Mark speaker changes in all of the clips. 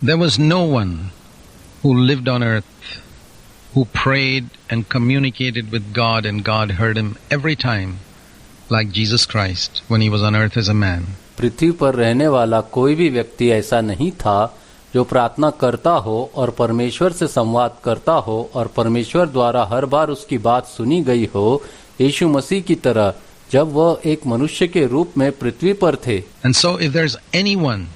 Speaker 1: There was no one who lived on earth who prayed and communicated with God and God heard him every time like Jesus Christ when he was on earth as a man.
Speaker 2: पृथ्वी पर रहने वाला कोई भी व्यक्ति ऐसा नहीं था जो प्रार्थना करता हो और परमेश्वर से संवाद करता हो और परमेश्वर द्वारा हर बार उसकी बात सुनी गई हो यीशु मसीह की तरह जब वह एक मनुष्य के रूप में पृथ्वी पर थे।
Speaker 1: And so if there's anyone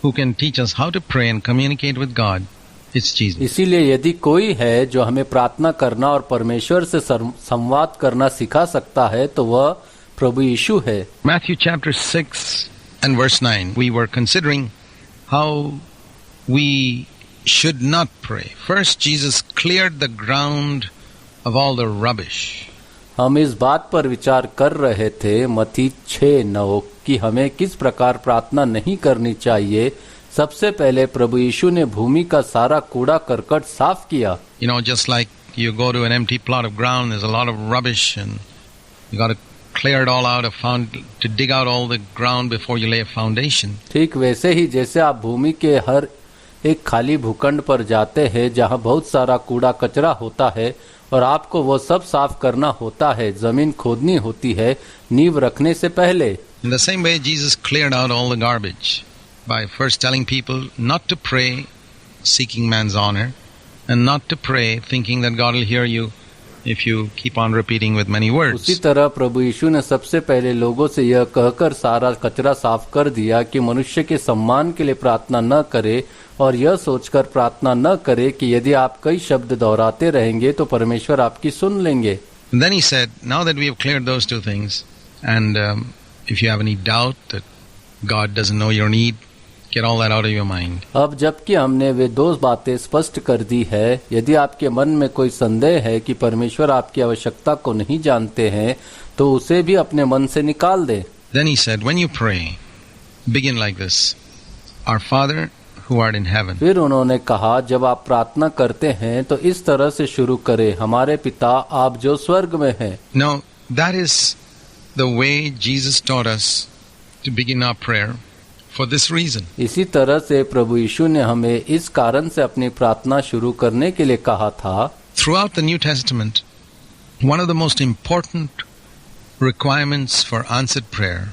Speaker 1: who can teach us how to pray and communicate with God, it's Jesus.
Speaker 2: इसीलिए यदि कोई है जो हमें प्रार्थना करना और परमेश्वर से संवाद करना सिखा सकता है तो वह प्रभु यीशु है।
Speaker 1: Matthew chapter 6 and verse 9, we were considering how we should not pray. First, Jesus cleared the ground of all the rubbish.
Speaker 2: हम इस बात पर विचार कर रहे थे मत्ती 6:9 कि हमें किस प्रकार प्रार्थना नहीं करनी चाहिए। सबसे पहले प्रभु यीशु ने भूमि का सारा कूड़ा करकट साफ किया।
Speaker 1: You know, just like you go to an empty plot of ground, there's a lot of rubbish and you got to clear it all out, to dig out all the ground before you lay a foundation.
Speaker 2: ठीक वैसे ही जैसे आप भूमि के हर एक खाली भूखंड पर जाते हैं जहाँ बहुत सारा कूड़ा कचरा होता है और आपको वो सब साफ करना होता है, जमीन खोदनी होती है नींव रखने से पहले।
Speaker 1: In the same way, Jesus cleared out all the garbage by first telling people not to pray seeking man's honor and not to pray thinking that God will hear you if you keep on repeating with many words.
Speaker 2: उसी तरह प्रभु यीशु ने सबसे पहले लोगों से यह कहकर सारा कचरा साफ कर दिया कि मनुष्य के सम्मान के लिए प्रार्थना न करे और यह सोचकर प्रार्थना न करे कि यदि आप कई शब्द दोहराते रहेंगे तो परमेश्वर आपकी सुन लेंगे।
Speaker 1: And then he said, now that we have cleared those two things, and if you have any doubt that God doesn't know your need, get all that out of your mind.
Speaker 2: अब जबकि हमने वे दो बातें स्पष्ट कर दी है, यदि आपके मन में कोई संदेह है कि परमेश्वर आपकी आवश्यकता को नहीं जानते हैं तो उसे भी अपने मन से निकाल दे।
Speaker 1: Then he said, when you pray, begin like this, Our Father who art in heaven.
Speaker 2: फिर उन्होंने कहा जब आप प्रार्थना करते हैं तो इस तरह से शुरू करें, हमारे पिता आप जो स्वर्ग में हैं।
Speaker 1: Now that is the way Jesus taught us to begin our prayer for this reason.
Speaker 2: इसी तरह से प्रभु यीशु ने हमें इस कारण से अपनी प्रार्थना शुरू करने के लिए कहा था।
Speaker 1: Throughout the New Testament, one of the most important requirements for answered prayer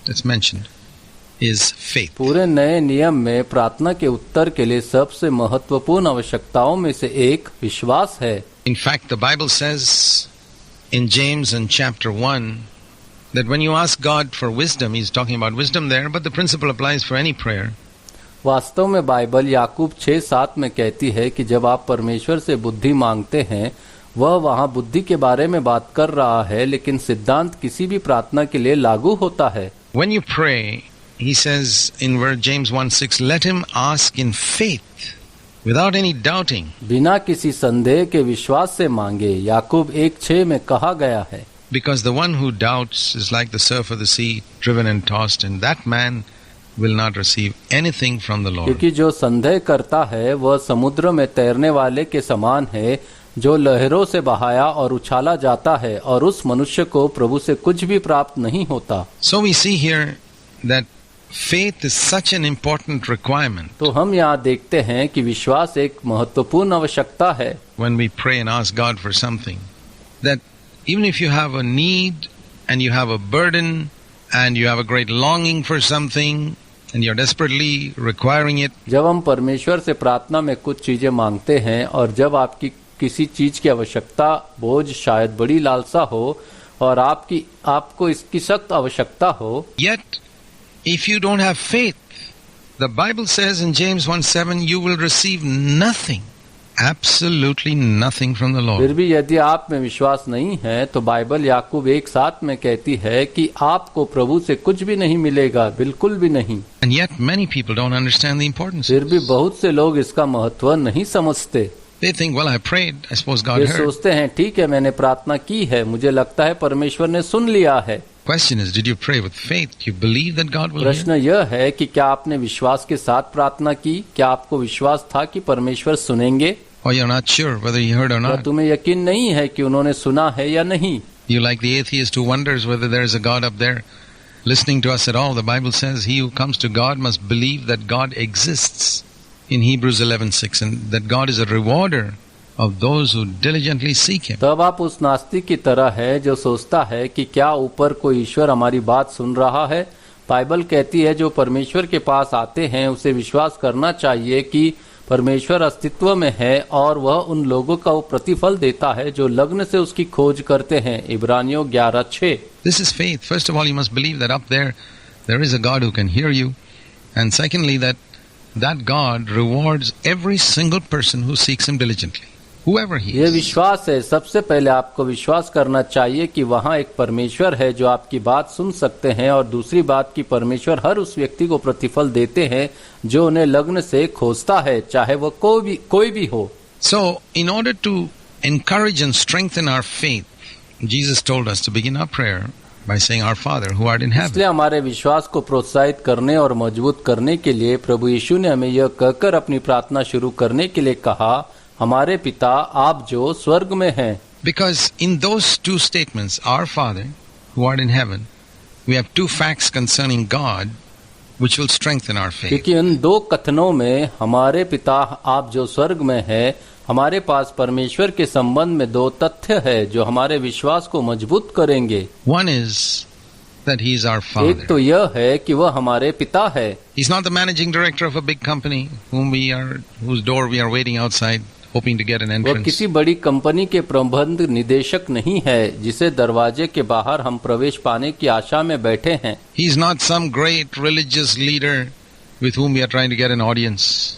Speaker 1: that's mentioned is faith.
Speaker 2: पूरे नए नियम में प्रार्थना के उत्तर के लिए सबसे महत्वपूर्ण आवश्यकताओं में से एक विश्वास है।
Speaker 1: In fact, the Bible says in James in chapter 1 that when you ask God for wisdom, he's talking about wisdom there, but the principle applies for any prayer.
Speaker 2: वास्तव में बाइबल याकूब 6:7 में कहती है कि जब आप परमेश्वर से बुद्धि मांगते हैं वह वहाँ बुद्धि के बारे में बात कर रहा है, लेकिन सिद्धांत किसी भी प्रार्थना के लिए लागू होता है।
Speaker 1: When you pray, he says in James 1:6, let him ask in faith without any doubting.
Speaker 2: बिना किसी संदेह के विश्वास से मांगे, याकूब 1:6 में कहा गया है।
Speaker 1: Because the one who doubts is like the surf of the sea, driven and tossed, and that man will not receive anything from the Lord.
Speaker 2: क्योंकि जो संदेह करता है वह समुद्र में तैरने वाले के समान है जो लहरों से बहाया और उछाला जाता है और उस मनुष्य को प्रभु से कुछ भी प्राप्त नहीं होता।
Speaker 1: So we see here that faith is such an important requirement.
Speaker 2: तो हम यहाँ देखते हैं कि विश्वास एक महत्वपूर्ण आवश्यकता है।
Speaker 1: When we pray and ask God for something, that even if you have a need and you have a burden and you have a great longing for something and you're desperately requiring it,
Speaker 2: जब हम परमेश्वर से प्रार्थना में कुछ चीजें मांगते हैं और जब आपकी किसी चीज की आवश्यकता, बोझ, शायद बड़ी लालसा हो और आपको इसकी सख्त आवश्यकता हो,
Speaker 1: yet if you don't have faith, the Bible says in James 1:7, you will receive nothing. Absolutely nothing from the Lord.
Speaker 2: फिर भी यदि आप में विश्वास नहीं है तो बाइबल याकूब 1:7 में कहती है कि आपको प्रभु से कुछ भी नहीं मिलेगा, बिल्कुल भी नहीं।
Speaker 1: And yet many people don't understand the importance.
Speaker 2: फिर भी बहुत से लोग इसका महत्व नहीं समझते।
Speaker 1: They think, well, I prayed, I suppose God
Speaker 2: way
Speaker 1: heard.
Speaker 2: सोचते हैं ठीक है मैंने प्रार्थना की है, मुझे लगता है परमेश्वर ने सुन लिया है।
Speaker 1: Question is, did you pray with faith? Do you believe that God will hear?
Speaker 2: प्रश्न यह है कि क्या आपने विश्वास के साथ प्रार्थना की? क्या आपको विश्वास था कि परमेश्वर सुनेंगे?
Speaker 1: Or you're not sure whether he heard or
Speaker 2: या
Speaker 1: not?
Speaker 2: तुम्हें यकीन नहीं है कि उन्होंने सुना है या नहीं?
Speaker 1: You like the atheist who wonders whether there is a God up there listening to us at all. The Bible says he who comes to God must believe that God exists in Hebrews 11:6, and that God is a rewarder of those who diligently seek Him.
Speaker 2: तब आप उस नास्तिक की तरह है जो सोचता है कि क्या ऊपर कोई ईश्वर हमारी बात सुन रहा है। बाइबल कहती है जो परमेश्वर के पास आते हैं उसे विश्वास करना चाहिए कि परमेश्वर अस्तित्व में है और वह उन लोगों का वो प्रतिफल देता है जो लग्न से उसकी खोज करते हैं। इब्रानियों 11:6।
Speaker 1: This is faith. First of all, you must believe that up there is a God who can hear you, and secondly, that God rewards every single person who seeks Him diligently, whoever he
Speaker 2: ये
Speaker 1: is.
Speaker 2: विश्वास है। सबसे पहले आपको विश्वास करना चाहिए कि वहाँ एक परमेश्वर है जो आपकी बात सुन सकते हैं, और दूसरी बात कि परमेश्वर हर उस व्यक्ति को प्रतिफल देते हैं जो उन्हें लग्न से खोजता है, चाहे वह कोई भी हो।
Speaker 1: So, in order to encourage and strengthen our faith, Jesus told us to begin our prayer by saying, Our Father who art in heaven.
Speaker 2: इसलिए हमारे विश्वास को प्रोत्साहित करने और मजबूत करने के लिए प्रभु यीशु ने हमें यह कहकर अपनी प्रार्थना शुरू करने के लिए कहा, हमारे पिता आप जो स्वर्ग में हैं।
Speaker 1: Because in those two statements, Our Father who art in heaven, we have two facts concerning God which will strengthen our faith.
Speaker 2: क्योंकि इन दो कथनों में हमारे पिता आप जो स्वर्ग में है, हमारे पास परमेश्वर के संबंध में दो तथ्य है जो हमारे विश्वास को मजबूत करेंगे।
Speaker 1: One is that He is our Father.
Speaker 2: एक तो यह है कि वह हमारे पिता है।
Speaker 1: He's not the managing director of a big company whose door we are waiting outside, hoping to get an
Speaker 2: वह
Speaker 1: entrance.
Speaker 2: किसी बड़ी कंपनी के प्रबंध निदेशक नहीं है जिसे दरवाजे के बाहर हम प्रवेश पाने की आशा में बैठे हैं।
Speaker 1: He's not some great religious leader with whom we are trying to get an audience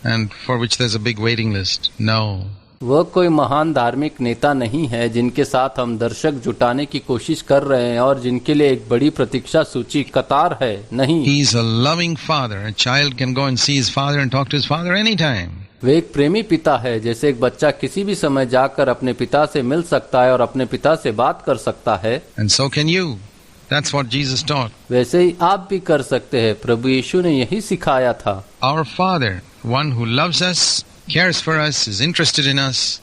Speaker 1: and for which there's a big waiting list. No.
Speaker 2: वह कोई महान धार्मिक नेता नहीं है जिनके साथ हम दर्शक जुटाने की कोशिश कर रहे हैं और जिनके लिए एक बड़ी प्रतीक्षा सूची कतार है। नहीं,
Speaker 1: He's a loving father. A child can go and see his father and talk to his father anytime.
Speaker 2: वे एक प्रेमी पिता है, जैसे एक बच्चा किसी भी समय जाकर अपने पिता से मिल सकता है और अपने पिता से बात कर सकता है।
Speaker 1: And so can you. That's what Jesus taught.
Speaker 2: वैसे ही आप भी कर सकते हैं। प्रभु यीशु ने यही सिखाया था।
Speaker 1: Our Father, one who loves us, cares for us, is interested in us,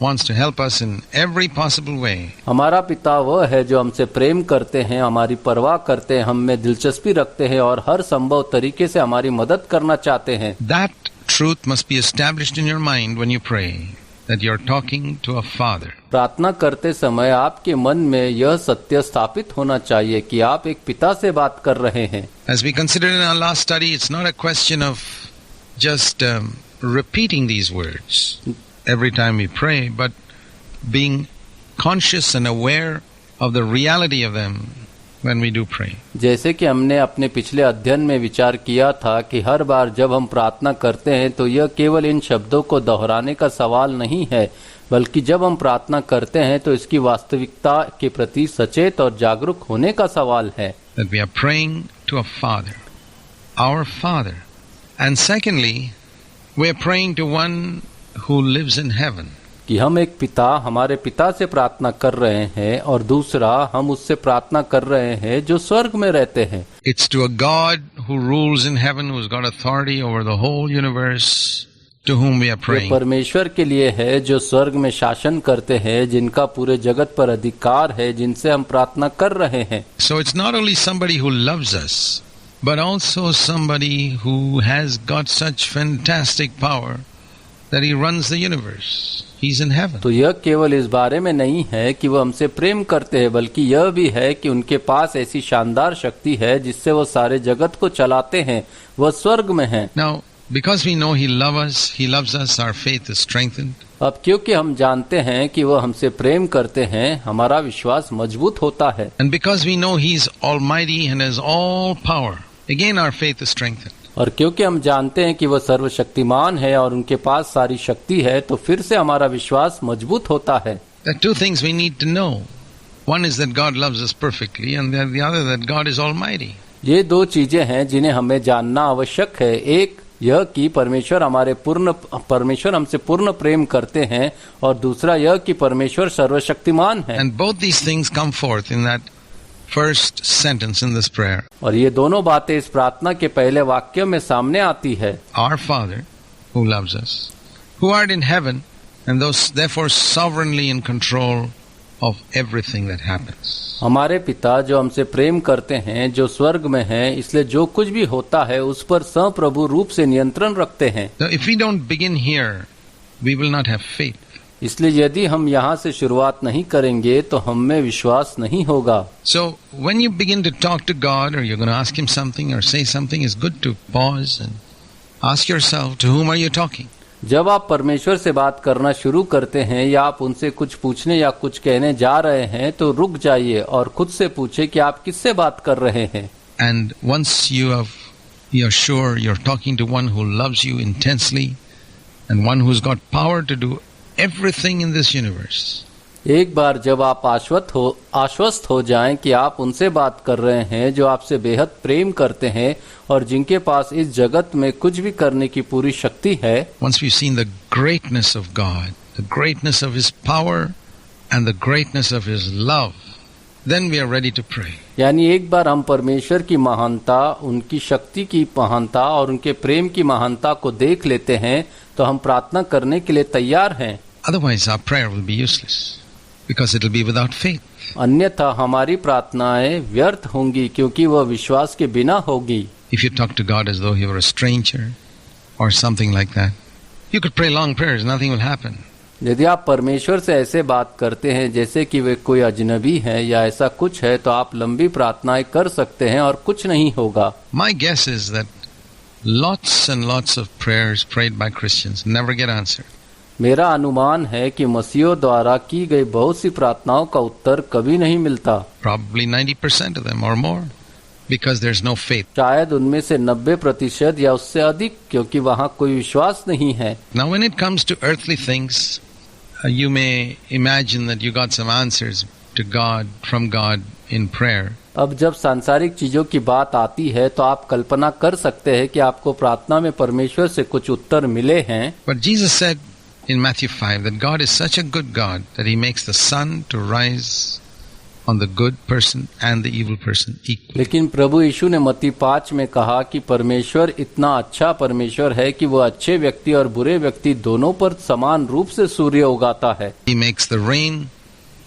Speaker 1: wants to help us in every possible way.
Speaker 2: हमारा पिता वह है जो हमसे प्रेम करते हैं, हमारी परवाह करते हैं, हम में दिलचस्पी रखते हैं और हर संभव तरीके से हमारी मदद करना चाहते हैं।
Speaker 1: That truth must be established in your mind when you pray, that you're talking to a father.
Speaker 2: प्रार्थना करते समय आपके मन में यह सत्य स्थापित होना चाहिए कि आप एक पिता से बात कर रहे हैं।
Speaker 1: As we considered in our last study, it's not a question of just repeating these words every time we pray, but being conscious and aware of the reality of them when we do pray.
Speaker 2: जैसे कि हमने अपने पिछले अध्ययन में विचार किया था कि हर बार जब हम प्रार्थना करते हैं तो यह केवल इन शब्दों को दोहराने का सवाल नहीं है, बल्कि जब हम प्रार्थना करते हैं तो इसकी वास्तविकता के प्रति सचेत और जागरूक होने का सवाल है।
Speaker 1: That we are praying to a father, our Father. And secondly, we are praying to one who lives in heaven.
Speaker 2: कि हम एक पिता, हमारे पिता से प्रार्थना कर रहे हैं और दूसरा हम उससे प्रार्थना कर रहे हैं जो स्वर्ग में रहते हैं।
Speaker 1: It's to a God who rules in heaven, who's got authority over the whole universe, to whom we are
Speaker 2: ये
Speaker 1: praying.
Speaker 2: परमेश्वर के लिए है जो स्वर्ग में शासन करते हैं, जिनका पूरे जगत पर अधिकार है, जिनसे हम प्रार्थना कर रहे हैं।
Speaker 1: So it's not only somebody who loves us, but also somebody who has got such fantastic power that he runs the universe. He's in heaven.
Speaker 2: तो यह केवल इस बारे में नहीं है कि वो हमसे प्रेम करते हैं, बल्कि यह भी है कि उनके पास ऐसी शानदार शक्ति है जिससे वो सारे जगत को चलाते हैं। वह स्वर्ग में हैं।
Speaker 1: Now, because we know he loves us, our faith is strengthened.
Speaker 2: अब क्योंकि हम जानते हैं कि वह हमसे प्रेम करते हैं, हमारा विश्वास मजबूत होता है।
Speaker 1: And because we know he's almighty and has all power, again our faith is strengthened.
Speaker 2: और क्योंकि हम जानते हैं कि वह सर्वशक्तिमान है और उनके पास सारी शक्ति है, तो फिर से हमारा विश्वास मजबूत होता है।
Speaker 1: There are two things we need to know. One is that God loves us perfectly, and the other that God is almighty.
Speaker 2: ये दो चीजें हैं जिन्हें हमें जानना आवश्यक है। एक यह कि परमेश्वर हमसे पूर्ण प्रेम करते हैं और दूसरा यह कि परमेश्वर सर्वशक्तिमान है।
Speaker 1: And both these things come forth in that first sentence in this prayer.
Speaker 2: और ये दोनों बातें इस प्रार्थना के पहले वाक्य में सामने आती है।
Speaker 1: Our Father who loves us, who art in heaven, and those therefore sovereignly in control of everything that happens.
Speaker 2: हमारे पिता जो हमसे प्रेम करते हैं, जो स्वर्ग में हैं, इसलिए जो कुछ भी होता है उस पर संप्रभु रूप से नियंत्रण रखते हैं।
Speaker 1: Now, if we don't begin here, we will not have faith.
Speaker 2: इसलिए यदि हम यहाँ से शुरुआत नहीं करेंगे तो हम में विश्वास नहीं होगा।
Speaker 1: So, when you begin to talk to God, or you're going to ask Him something or say something, it's good to pause and ask yourself, to whom are you talking?
Speaker 2: जब आप परमेश्वर से बात करना शुरू करते हैं या आप उनसे कुछ पूछने या कुछ कहने जा रहे हैं तो रुक जाइए और खुद से पूछे कि आप किससे बात कर रहे हैं।
Speaker 1: And once you're sure you're talking to one who loves you intensely and one who's got power to do everything in this universe.
Speaker 2: एक बार जब आप आश्वस्त हो जाएं कि आप उनसे बात कर रहे हैं जो आपसे बेहद प्रेम करते हैं और जिनके पास इस जगत में कुछ भी करने की पूरी शक्ति है।
Speaker 1: Once we've seen the greatness of God, the greatness of His power and the greatness of His love, then we are ready to pray.
Speaker 2: यानी एक बार हम परमेश्वर की महानता, उनकी शक्ति की महानता और उनके प्रेम की महानता को देख लेते हैं तो हम प्रार्थना करने के लिए तैयार हैं।
Speaker 1: Otherwise our prayer will be useless because it will be without faith.
Speaker 2: अन्यथा हमारी प्रार्थनाएं व्यर्थ होंगी क्योंकि वह विश्वास के बिना होगी।
Speaker 1: If you talk to God as though He were a stranger or something like that, you could pray long prayers, nothing will happen.
Speaker 2: यदि आप परमेश्वर से ऐसे बात करते हैं जैसे कि वे कोई अजनबी है या ऐसा कुछ है तो आप लंबी प्रार्थनाएं कर सकते हैं और कुछ नहीं होगा।
Speaker 1: My guess is that lots and lots of prayers prayed by Christians never get answered.
Speaker 2: मेरा अनुमान है कि मसीहों द्वारा की गई बहुत सी प्रार्थनाओं का उत्तर कभी नहीं मिलता।
Speaker 1: Probably 90% of them or more, because there's no faith.
Speaker 2: शायद उनमें से 90% या उससे अधिक, क्योंकि वहाँ कोई विश्वास नहीं है।
Speaker 1: Now when it comes to earthly things, you may imagine that you got some answers to God, from God in prayer.
Speaker 2: अब जब सांसारिक चीजों की बात आती है तो आप कल्पना कर सकते हैं कि आपको प्रार्थना में परमेश्वर से कुछ उत्तर मिले हैं।
Speaker 1: But Jesus said in Matthew 5 that God is such a good God that He makes the sun to rise on the good person and the evil person equally.
Speaker 2: लेकिन प्रभु यीशु ने मत्ती 5 में कहा कि परमेश्वर इतना अच्छा परमेश्वर है कि वो अच्छे व्यक्ति और बुरे व्यक्ति दोनों पर समान रूप से सूर्य उगाता है।
Speaker 1: He makes the rain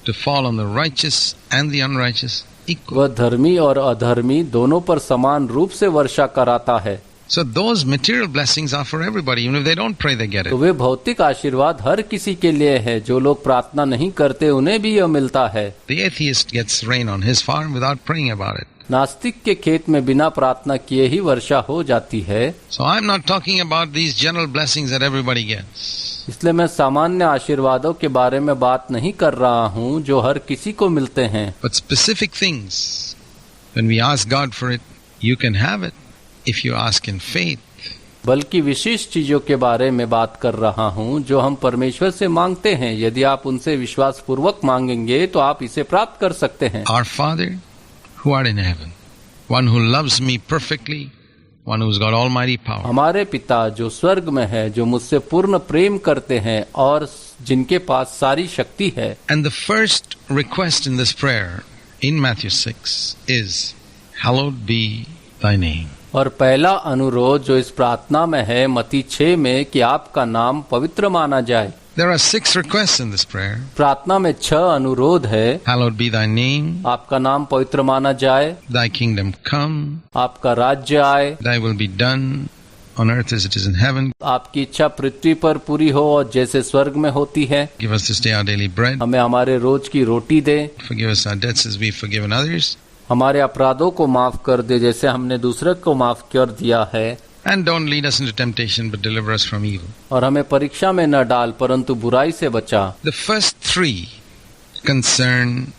Speaker 1: to fall on the righteous and the unrighteous equally.
Speaker 2: वह धर्मी और अधर्मी दोनों पर समान रूप से वर्षा कराता है।
Speaker 1: So those material blessings are for everybody. Even if they don't pray, they get
Speaker 2: तो
Speaker 1: it.
Speaker 2: वे भौतिक आशीर्वाद हर किसी के लिए है। जो लोग प्रार्थना नहीं करते उन्हें भी यह मिलता है।
Speaker 1: The atheist gets rain on his farm without praying about it.
Speaker 2: नास्तिक के खेत में बिना प्रार्थना किए ही वर्षा हो जाती है।
Speaker 1: So I'm not talking about these general blessings that everybody gets.
Speaker 2: इसलिए मैं सामान्य आशीर्वादों के बारे में बात नहीं कर रहा हूँ जो हर किसी को मिलते हैं।
Speaker 1: But specific things, when we ask God for it, you can have it if you ask in faith.
Speaker 2: बल्कि विशेष चीजों के बारे में बात कर रहा हूँ जो हम परमेश्वर से मांगते हैं। यदि आप उनसे विश्वास पूर्वक मांगेंगे तो आप इसे प्राप्त कर सकते हैं।
Speaker 1: Our Father, who art in heaven, one who loves me perfectly, one who's got almighty power.
Speaker 2: हमारे पिता जो स्वर्ग में है, जो मुझसे पूर्ण प्रेम करते हैं और जिनके पास सारी शक्ति है।
Speaker 1: And the first request in this prayer in Matthew 6 is, hallowed be thy name.
Speaker 2: और पहला अनुरोध जो इस प्रार्थना में है मत्ती 6 में कि आपका नाम पवित्र माना जाए।
Speaker 1: There are 6 requests in this prayer.
Speaker 2: प्रार्थना में 6 अनुरोध है।
Speaker 1: Hallowed be thy name.
Speaker 2: आपका नाम पवित्र माना जाए।
Speaker 1: Thy kingdom come.
Speaker 2: आपका राज्य आए।
Speaker 1: Thy will be done on earth as it is in heaven.
Speaker 2: आपकी इच्छा पृथ्वी पर पूरी हो और जैसे स्वर्ग में होती है।
Speaker 1: Give us this day our daily bread.
Speaker 2: हमें हमारे रोज की रोटी दे।
Speaker 1: Forgive us our debts as we have forgiven others.
Speaker 2: हमारे अपराधों को माफ कर दे जैसे हमने दूसरे को माफ कर दिया है।
Speaker 1: And don't lead us into temptation but deliver us from evil.
Speaker 2: और हमें परीक्षा में न डाल परंतु बुराई से बचा।
Speaker 1: The first 3 concern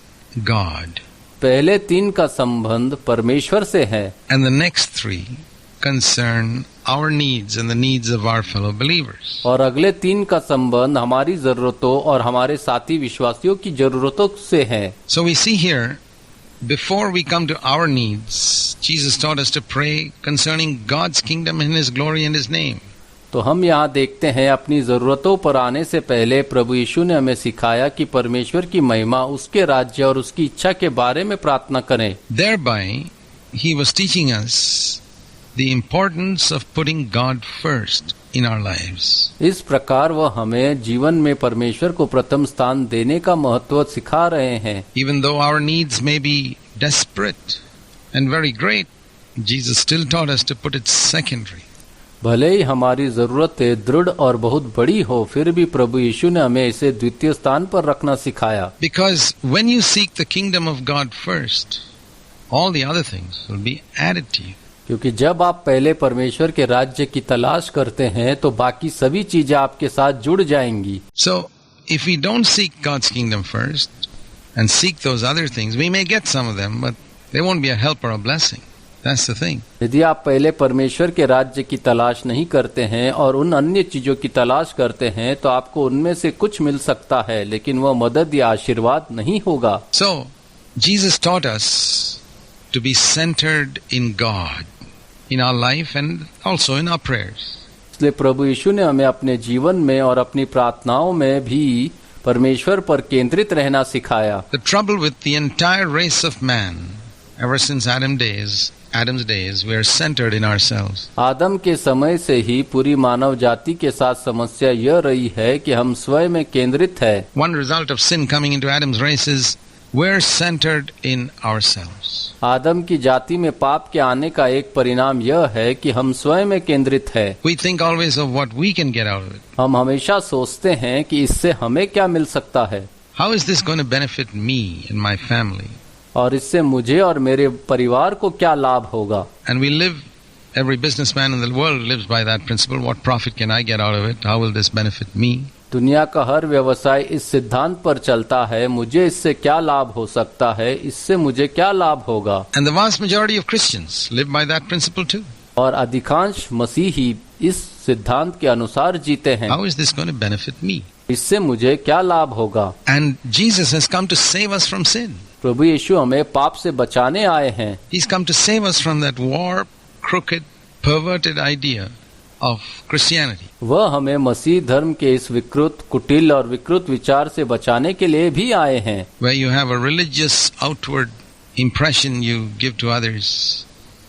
Speaker 1: God.
Speaker 2: पहले 3 का संबंध परमेश्वर से है।
Speaker 1: And the next 3 concern our needs and the needs of our fellow believers.
Speaker 2: और अगले 3 का संबंध हमारी जरूरतों और हमारे साथी विश्वासियों की जरूरतों से है।
Speaker 1: So we see here, before we come to our needs, Jesus taught us to pray concerning God's kingdom and His glory and His name.
Speaker 2: तो हम यहाँ देखते हैं अपनी जरूरतों पर आने से पहले प्रभु यीशु ने हमें सिखाया कि परमेश्वर की महिमा, उसके राज्य और उसकी इच्छा के बारे में प्रार्थना करें।
Speaker 1: Thereby, He was teaching us the importance of putting God first in our lives.
Speaker 2: इस प्रकार वह हमें जीवन में परमेश्वर को प्रथम स्थान देने का महत्व सिखा रहे हैं।
Speaker 1: Even though our needs may be desperate and very great, Jesus still taught us to put it secondary.
Speaker 2: भले ही हमारी जरूरतें दृढ़ और बहुत बड़ी हो, फिर भी प्रभु यीशु ने हमें इसे द्वितीय स्थान पर रखना सिखाया।
Speaker 1: Because when you seek the kingdom of God first, all the other things will be added to you.
Speaker 2: क्योंकि जब आप पहले परमेश्वर के राज्य की तलाश करते हैं तो बाकी सभी चीजें आपके साथ जुड़ जाएंगी।
Speaker 1: So, if we don't seek God's kingdom first and seek those other things, we may get some of them, but they won't be a help or a blessing. That's the thing.
Speaker 2: यदि आप पहले परमेश्वर के राज्य की तलाश नहीं करते हैं और उन अन्य चीजों की तलाश करते हैं तो आपको उनमें से कुछ मिल सकता है, लेकिन वह मदद या आशीर्वाद नहीं होगा।
Speaker 1: So, Jesus taught us to be centered in God, in our life and also in our prayers.
Speaker 2: इसलिए प्रभु यीशु ने हमें अपने जीवन में और अपनी प्रार्थनाओं में भी परमेश्वर पर केंद्रित रहना सिखाया।
Speaker 1: The trouble with the entire race of man, ever since Adam's days, we are centered in ourselves.
Speaker 2: आदम के समय से ही पूरी मानव जाति के साथ समस्या यह रही है कि हम स्वयं में केंद्रित है।
Speaker 1: One result of sin coming into Adam's race is we're centered in ourselves.
Speaker 2: आदम की जाति में पाप के आने का एक परिणाम यह है कि हम स्वयं में केंद्रित है।
Speaker 1: We think always of what we can get out of it.
Speaker 2: हम हमेशा सोचते हैं कि इससे हमें क्या मिल सकता है,
Speaker 1: How is this going to benefit me and my family?
Speaker 2: और इससे मुझे और मेरे परिवार को क्या लाभ होगा।
Speaker 1: And we live, every businessman in the world lives by that principle. What profit can I get out of it? How will this benefit me?
Speaker 2: दुनिया का हर व्यवसाय इस सिद्धांत पर चलता है, मुझे इससे क्या लाभ हो सकता है, इससे मुझे क्या लाभ होगा।
Speaker 1: And the vast majority of Christians live by that principle too.
Speaker 2: और अधिकांश मसीही इस सिद्धांत के अनुसार जीते हैं।
Speaker 1: How is this going to benefit me?
Speaker 2: इससे मुझे क्या लाभ होगा।
Speaker 1: And Jesus has come to save us from sin.
Speaker 2: प्रभु यीशु हमें पाप से बचाने आए हैं।
Speaker 1: He's come to save us from that warped, crooked, perverted idea of Christianity.
Speaker 2: वह हमें मसीह धर्म के इस विकृत, कुटिल और विकृत विचार से बचाने के लिए भी आए हैं।
Speaker 1: Where you have a religious outward impression you give to others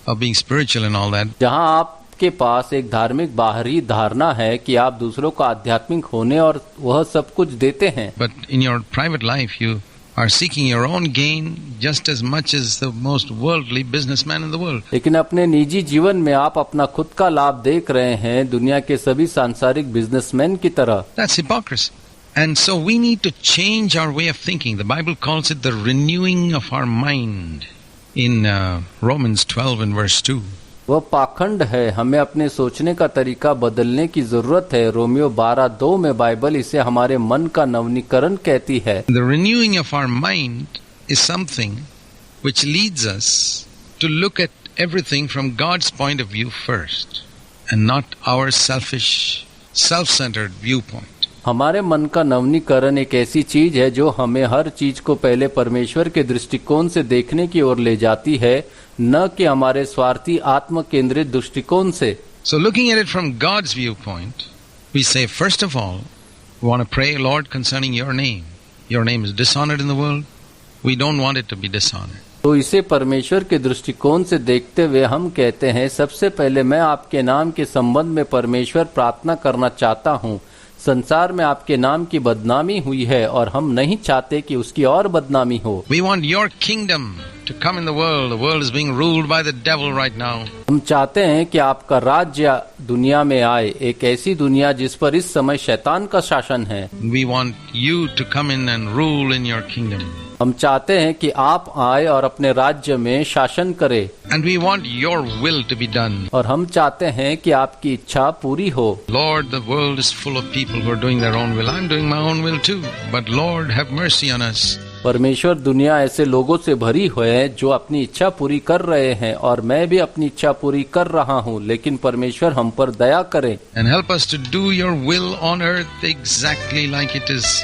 Speaker 1: of being spiritual and all that.
Speaker 2: जहां आपके पास एक धार्मिक बाहरी धारणा है कि आप दूसरों को आध्यात्मिक होने और वह सब कुछ देते हैं।
Speaker 1: But in your private life you are seeking your own gain just as much as the most worldly businessman in the world.
Speaker 2: लेकिन अपने निजी जीवन में आप अपना खुद का लाभ देख रहे हैं दुनिया के सभी सांसारिक बिजनेसमैन की तरह।
Speaker 1: That's hypocrisy. And so we need to change our way of thinking. The Bible calls it the renewing of our mind in Romans 12 and verse 2.
Speaker 2: वह पाखंड है, हमें अपने सोचने का तरीका बदलने की जरूरत है। रोमियो 12:2 में बाइबल इसे हमारे मन का नवनीकरण कहती है।
Speaker 1: The renewing of our mind is something which leads us to look at everything from God's point of view first and not our selfish, self-centered viewpoint.
Speaker 2: हमारे मन का नवनीकरण एक ऐसी चीज है जो हमें हर चीज को पहले परमेश्वर के दृष्टिकोण से देखने की ओर ले जाती है, न कि हमारे स्वार्थी आत्म केंद्रित दृष्टिकोण से।
Speaker 1: So looking at it from God's viewpoint, we say, first of all, we want to pray, Lord, concerning your name. Your name is dishonored in the world. We don't want it to be dishonored.
Speaker 2: तो इसे परमेश्वर के दृष्टिकोण से देखते हुए हम कहते हैं, सबसे पहले मैं आपके नाम के संबंध में परमेश्वर प्रार्थना करना चाहता हूँ। संसार में आपके नाम की बदनामी हुई है और हम नहीं चाहते कि उसकी और बदनामी हो।
Speaker 1: We want your kingdom to come in the world. The world is being ruled by the devil right now.
Speaker 2: हम चाहते हैं कि आपका राज्य दुनिया में आए, एक ऐसी दुनिया जिस पर इस समय शैतान का शासन है।
Speaker 1: We want you to come in and rule in your kingdom.
Speaker 2: हम चाहते हैं कि आप आए और अपने राज्य में शासन करें।
Speaker 1: And we want your will to be done.
Speaker 2: और हम चाहते हैं कि आपकी इच्छा पूरी हो।
Speaker 1: Lord, the world is full of people who are doing their own will. I'm doing my own will too. But Lord, have mercy on us.
Speaker 2: परमेश्वर, दुनिया ऐसे लोगों से भरी हुई है जो अपनी इच्छा पूरी कर रहे हैं और मैं भी अपनी इच्छा पूरी कर रहा हूँ, लेकिन परमेश्वर हम पर दया करे।
Speaker 1: And help us to do your will on earth exactly like it is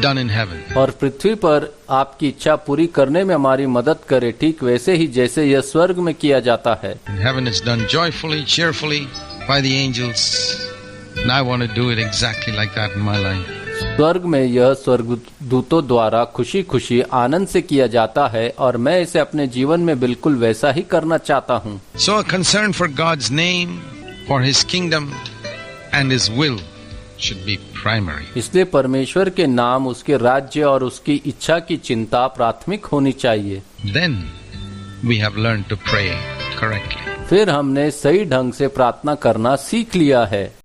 Speaker 1: done in heaven.
Speaker 2: और पृथ्वी पर आपकी इच्छा पूरी करने में हमारी मदद करे, ठीक वैसे ही जैसे यह स्वर्ग में किया जाता है।
Speaker 1: In heaven it's done joyfully, cheerfully by the angels. And I want to do it exactly like that in my life.
Speaker 2: स्वर्ग में यह स्वर्गदूतों द्वारा खुशी खुशी आनंद से किया जाता है और मैं इसे अपने जीवन में बिल्कुल वैसा ही करना चाहता हूँ।
Speaker 1: So a concern for God's name, for His kingdom and His will should be primary.
Speaker 2: इसलिए परमेश्वर के नाम, उसके राज्य और उसकी इच्छा की चिंता प्राथमिक होनी चाहिए।
Speaker 1: Then we have learned to pray correctly.
Speaker 2: फिर हमने सही ढंग से प्रार्थना करना सीख लिया है।